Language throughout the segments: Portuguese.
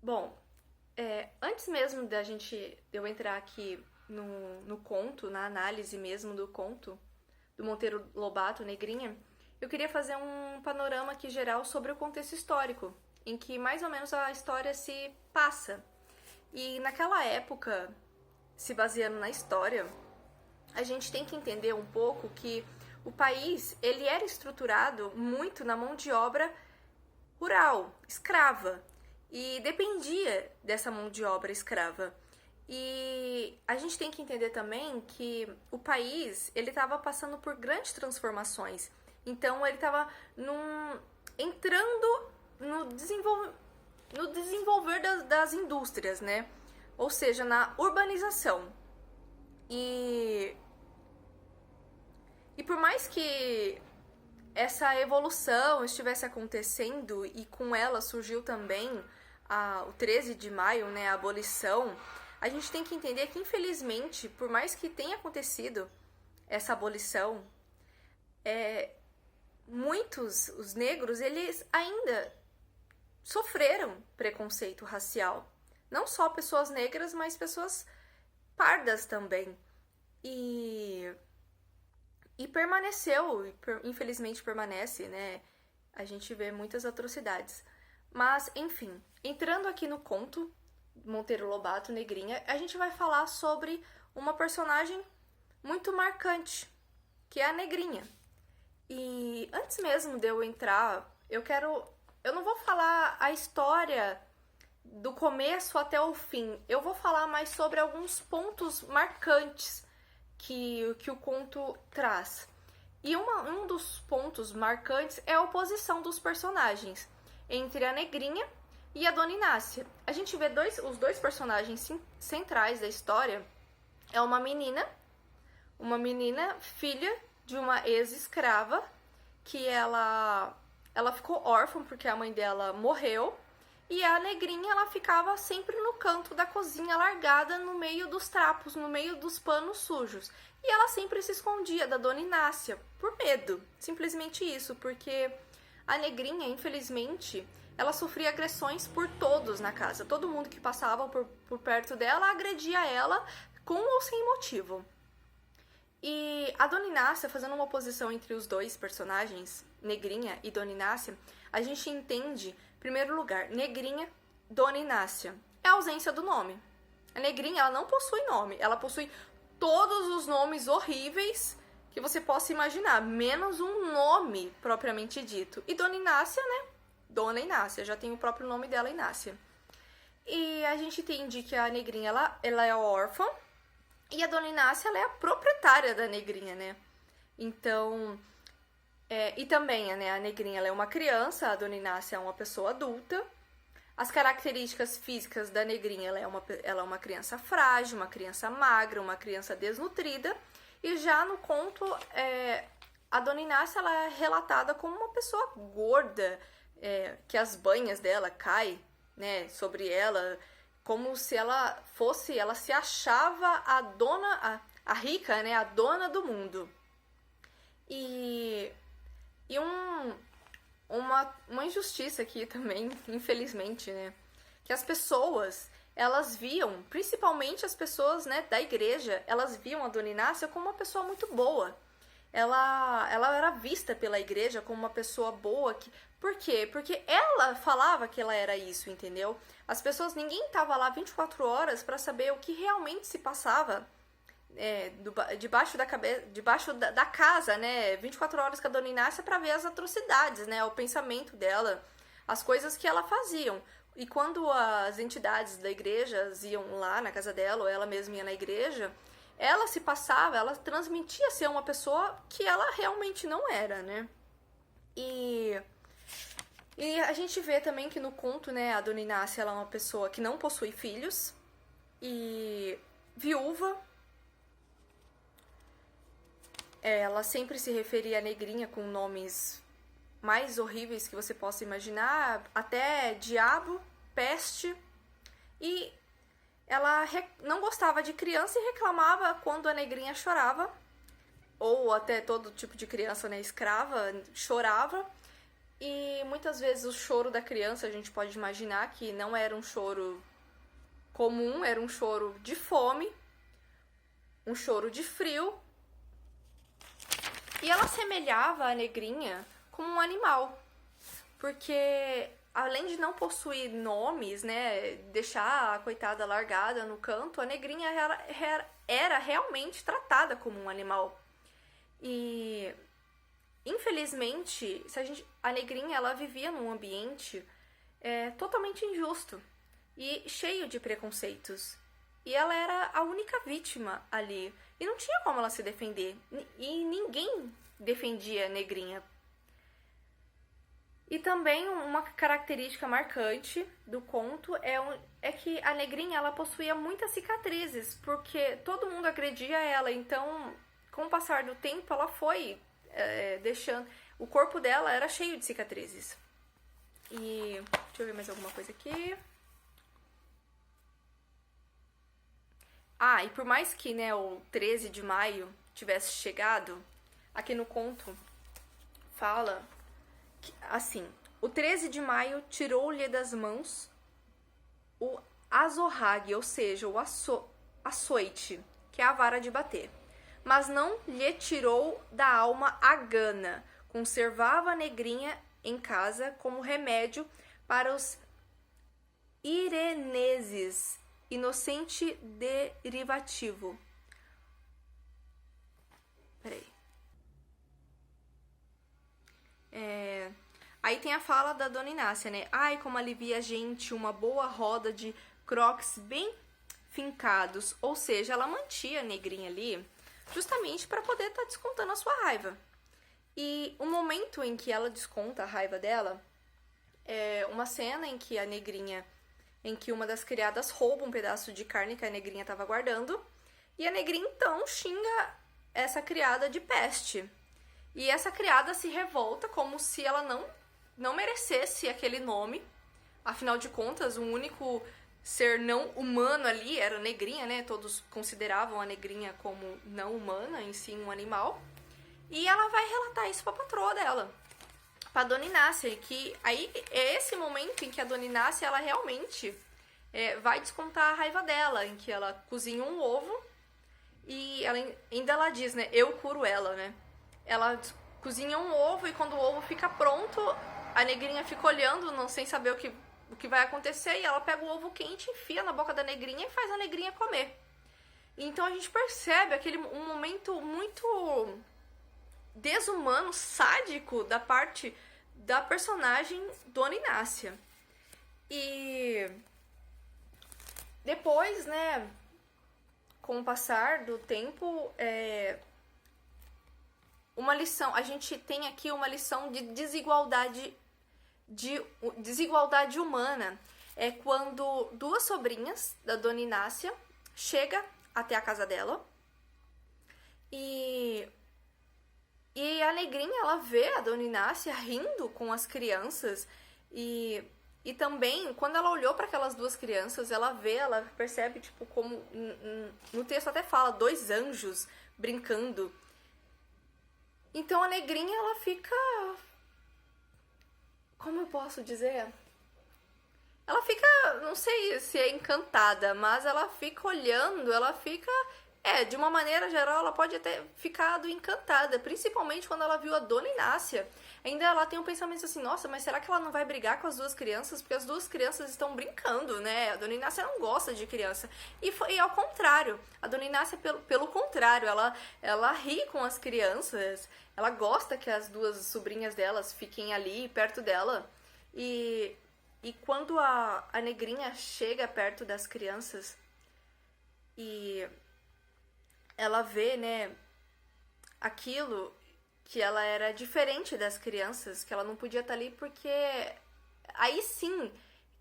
Bom, antes mesmo de eu entrar aqui no conto, na análise mesmo do conto do Monteiro Lobato, Negrinha, eu queria fazer um panorama aqui geral sobre o contexto histórico, em que mais ou menos a história se passa. E naquela época, se baseando na história, a gente tem que entender um pouco que o país ele era estruturado muito na mão de obra rural, escrava, e dependia dessa mão de obra escrava. E a gente tem que entender também que o país ele estava passando por grandes transformações. Então ele estava entrando no desenvolver das indústrias, né? Ou seja, na urbanização. E, e por mais que essa evolução estivesse acontecendo e com ela surgiu também o 13 de maio, né, a abolição, a gente tem que entender que, infelizmente, por mais que tenha acontecido essa abolição, muitos, os negros, eles ainda sofreram preconceito racial. Não só pessoas negras, mas pessoas pardas também. E permaneceu, infelizmente permanece, né? A gente vê muitas atrocidades. Mas, enfim, entrando aqui no conto Monteiro Lobato, Negrinha, a gente vai falar sobre uma personagem muito marcante, que é a Negrinha. E antes mesmo de eu entrar, eu não vou falar a história do começo até o fim. Eu vou falar mais sobre alguns pontos marcantes que o conto traz. E um dos pontos marcantes é a oposição dos personagens entre a Negrinha e a Dona Inácia. A gente vê os dois personagens centrais da história. É uma menina filha de uma ex-escrava, que ela ficou órfã porque a mãe dela morreu. E a Negrinha, ela ficava sempre no canto da cozinha, largada no meio dos trapos, no meio dos panos sujos. E ela sempre se escondia da Dona Inácia, por medo. Simplesmente isso, porque a Negrinha, infelizmente, ela sofria agressões por todos na casa. Todo mundo que passava por perto dela agredia ela com ou sem motivo. E a Dona Inácia, fazendo uma oposição entre os dois personagens, Negrinha e Dona Inácia, a gente entende, em primeiro lugar, Negrinha, Dona Inácia. É a ausência do nome. A Negrinha, ela não possui nome, ela possui todos os nomes horríveis que você possa imaginar, menos um nome propriamente dito. E Dona Inácia, né? Dona Inácia, já tem o próprio nome dela, Inácia. E a gente entende que a Negrinha, ela é órfã, e a Dona Inácia, ela é a proprietária da Negrinha, né? Então, e também, né, a Negrinha, ela é uma criança, a Dona Inácia é uma pessoa adulta. As características físicas da Negrinha, ela é uma criança frágil, uma criança magra, uma criança desnutrida. E já no conto, a Dona Inácia, ela é relatada como uma pessoa gorda, que as banhas dela caem, né, sobre ela, como se ela se achava a rica, né, a dona do mundo. E uma injustiça aqui também, infelizmente, né, que as pessoas, elas viam, principalmente as pessoas, né, da igreja, elas viam a Dona Inácia como uma pessoa muito boa. Ela era vista pela igreja como uma pessoa boa. Por quê? Porque ela falava que ela era isso, entendeu? As pessoas, ninguém estava lá 24 horas para saber o que realmente se passava debaixo da casa, né? 24 horas com a Dona Inácia para ver as atrocidades, né? O pensamento dela, as coisas que ela faziam. E quando as entidades da igreja iam lá na casa dela, ou ela mesma ia na igreja, ela se passava, ela transmitia ser uma pessoa que ela realmente não era, né? E a gente vê também que no conto, né, a Dona Inácia, ela é uma pessoa que não possui filhos e viúva. Ela sempre se referia à Negrinha com nomes mais horríveis que você possa imaginar, até diabo, peste. E ela não gostava de criança e reclamava quando a Negrinha chorava, ou até todo tipo de criança, né, escrava, chorava. E muitas vezes o choro da criança, a gente pode imaginar que não era um choro comum, era um choro de fome, um choro de frio. E ela semelhava a negrinha como um animal, porque além de não possuir nomes, né, deixar a coitada largada no canto, a negrinha era realmente tratada como um animal. E infelizmente, a negrinha ela vivia num ambiente totalmente injusto e cheio de preconceitos. E ela era a única vítima ali. E não tinha como ela se defender. E ninguém defendia a negrinha. E também uma característica marcante do conto é que a negrinha ela possuía muitas cicatrizes, porque todo mundo agredia ela. Então, com o passar do tempo, ela foi deixando... O corpo dela era cheio de cicatrizes. E deixa eu ver mais alguma coisa aqui. Ah, e por mais que, né, o 13 de maio tivesse chegado, aqui no conto fala que, assim, o 13 de maio tirou-lhe das mãos o azorrague, ou seja, o açoite, que é a vara de bater. Mas não lhe tirou da alma a gana. Conservava a negrinha em casa como remédio para os ireneses, inocente derivativo. Peraí. Aí tem a fala da Dona Inácia, né? Ai, como alivia a gente uma boa roda de croques bem fincados. Ou seja, ela mantinha a negrinha ali justamente para poder estar descontando a sua raiva. E o momento em que ela desconta a raiva dela é uma cena em que a negrinha, em que uma das criadas rouba um pedaço de carne que a negrinha estava guardando, e a negrinha então xinga essa criada de peste. E essa criada se revolta como se ela não merecesse aquele nome. Afinal de contas, o único ser não humano ali era a negrinha, né? Todos consideravam a negrinha como não humana, em si um animal. E ela vai relatar isso pra patroa dela, pra Dona Inácia, que aí é esse momento em que a Dona Inácia, ela realmente vai descontar a raiva dela, em que ela cozinha um ovo e ainda ela diz, né, eu curo ela, né? Ela cozinha um ovo e quando o ovo fica pronto, a negrinha fica olhando, não sem saber o que vai acontecer, e ela pega o ovo quente, enfia na boca da negrinha e faz a negrinha comer. Então a gente percebe um momento muito desumano, sádico da parte da personagem Dona Inácia. E depois, né, com o passar do tempo, uma lição, a gente tem aqui uma lição de desigualdade humana. É quando duas sobrinhas da Dona Inácia chegam até a casa dela e a negrinha, ela vê a Dona Inácia rindo com as crianças e também, quando ela olhou para aquelas duas crianças, ela percebe, tipo, como no texto até fala, dois anjos brincando. Então a negrinha, ela fica... Como eu posso dizer? Ela fica, não sei se é encantada, mas ela fica olhando, ela fica... de uma maneira geral, ela pode ter ficado encantada, principalmente quando ela viu a Dona Inácia. Ainda ela tem um pensamento assim, nossa, mas será que ela não vai brigar com as duas crianças? Porque as duas crianças estão brincando, né? A Dona Inácia não gosta de criança. E ao contrário, a Dona Inácia, pelo contrário, ela ri com as crianças, ela gosta que as duas sobrinhas delas fiquem ali, perto dela. E quando a negrinha chega perto das crianças e ela vê, né, aquilo, que ela era diferente das crianças, que ela não podia estar ali porque aí sim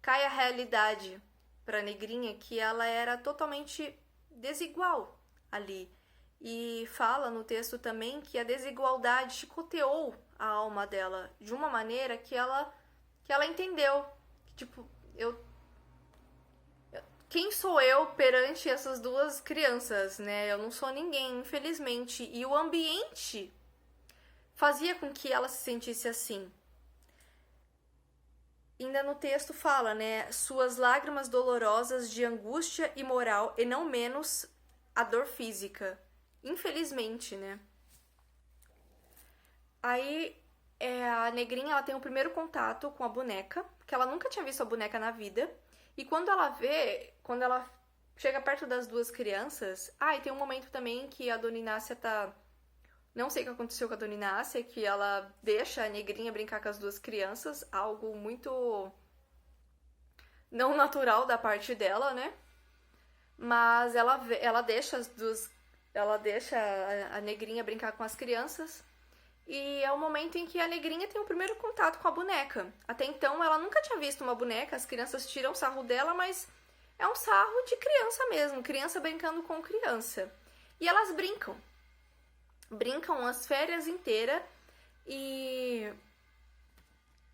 cai a realidade para a negrinha que ela era totalmente desigual ali. E fala no texto também que a desigualdade chicoteou a alma dela de uma maneira que ela entendeu. Tipo, quem sou eu perante essas duas crianças, né? Eu não sou ninguém, infelizmente. E o ambiente fazia com que ela se sentisse assim. Ainda no texto fala, né? Suas lágrimas dolorosas de angústia e moral, e não menos a dor física. Infelizmente, né? Aí a negrinha ela tem o primeiro contato com a boneca, porque ela nunca tinha visto a boneca na vida. E quando ela chega perto das duas crianças. Ah, e tem um momento também que a Dona Inácia tá. Não sei o que aconteceu com a Dona Inácia, que ela deixa a negrinha brincar com as duas crianças, algo muito não natural da parte dela, né? Mas ela deixa as duas. Ela deixa a negrinha brincar com as crianças. E é o momento em que a negrinha tem o primeiro contato com a boneca. Até então ela nunca tinha visto uma boneca, as crianças tiram sarro dela, mas é um sarro de criança mesmo, criança brincando com criança. E elas brincam. Brincam as férias inteiras e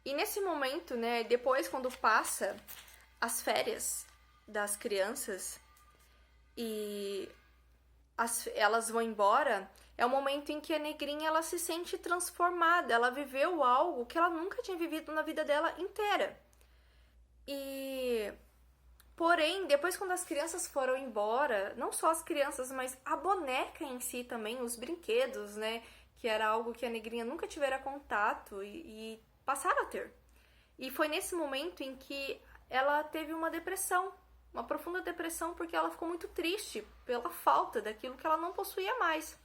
nesse momento, né, depois quando passa as férias das crianças e elas vão embora, é o momento em que a negrinha ela se sente transformada, ela viveu algo que ela nunca tinha vivido na vida dela inteira. E porém, depois quando as crianças foram embora, não só as crianças, mas a boneca em si também, os brinquedos, né, que era algo que a negrinha nunca tivera contato e passaram a ter. E foi nesse momento em que ela teve uma depressão, uma profunda depressão, porque ela ficou muito triste pela falta daquilo que ela não possuía mais.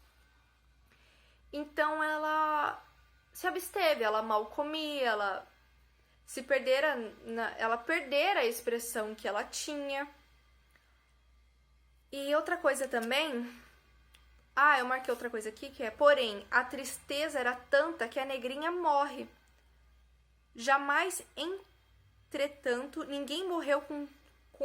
Então ela se absteve, ela mal comia, ela perdera a expressão que ela tinha. E outra coisa também, eu marquei outra coisa aqui que é, porém, a tristeza era tanta que a negrinha morre. Jamais, entretanto, ninguém morreu com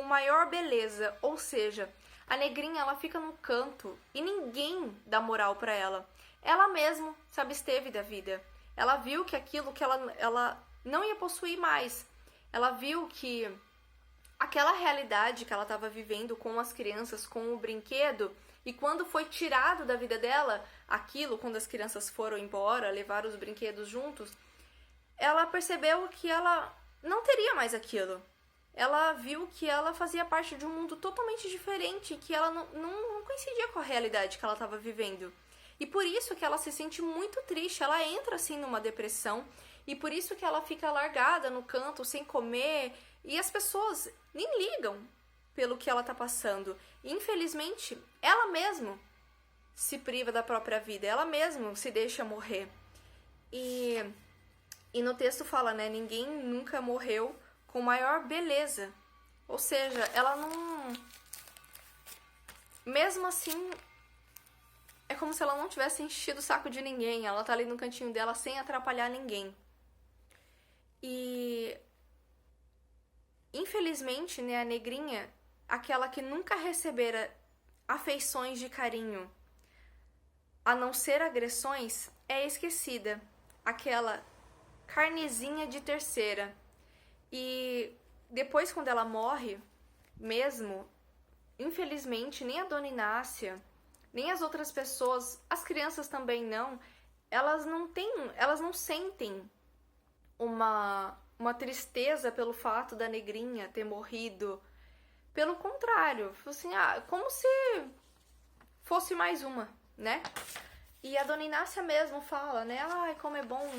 maior beleza, ou seja, a negrinha ela fica no canto e ninguém dá moral para ela. Ela mesma se absteve da vida. Ela viu que aquilo que ela não ia possuir mais. Ela viu que aquela realidade que ela estava vivendo com as crianças, com o brinquedo, e quando foi tirado da vida dela, aquilo, quando as crianças foram embora, levaram os brinquedos juntos, ela percebeu que ela não teria mais aquilo. Ela viu que ela fazia parte de um mundo totalmente diferente, que ela não coincidia com a realidade que ela estava vivendo. E por isso que ela se sente muito triste, ela entra assim numa depressão, e por isso que ela fica largada no canto, sem comer, e as pessoas nem ligam pelo que ela tá passando. E, infelizmente, ela mesma se priva da própria vida, ela mesma se deixa morrer. E no texto fala, né, ninguém nunca morreu com maior beleza. Ou seja, ela não... Mesmo assim, é como se ela não tivesse enchido o saco de ninguém. Ela tá ali no cantinho dela sem atrapalhar ninguém. E infelizmente, né, a negrinha, aquela que nunca recebera afeições de carinho, a não ser agressões, é esquecida. Aquela carnezinha de terceira. E depois, quando ela morre, mesmo, infelizmente, nem a Dona Inácia, nem as outras pessoas, as crianças também não, elas não sentem uma tristeza pelo fato da negrinha ter morrido. Pelo contrário, assim, como se fosse mais uma, né? E a Dona Inácia mesmo fala, né? Ai, como é bom.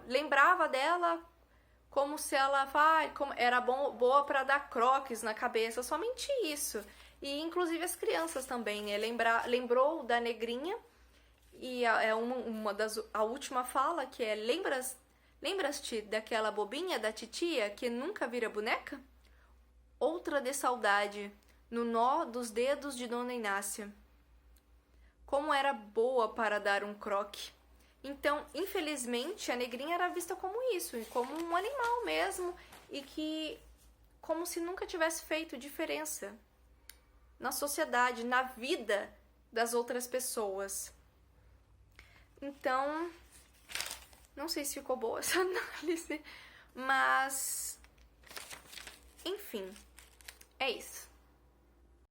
Lembrava dela como se ela como era boa para dar croques na cabeça, somente isso. E inclusive as crianças também, né? Lembrou da negrinha e a última fala que é: lembras-te daquela bobinha da titia que nunca vira boneca? Outra de saudade, no nó dos dedos de Dona Inácia. Como era boa para dar um croque. Então, infelizmente, a negrinha era vista como isso, como um animal mesmo, e que como se nunca tivesse feito diferença na sociedade, na vida das outras pessoas. Então, não sei se ficou boa essa análise, mas enfim, é isso.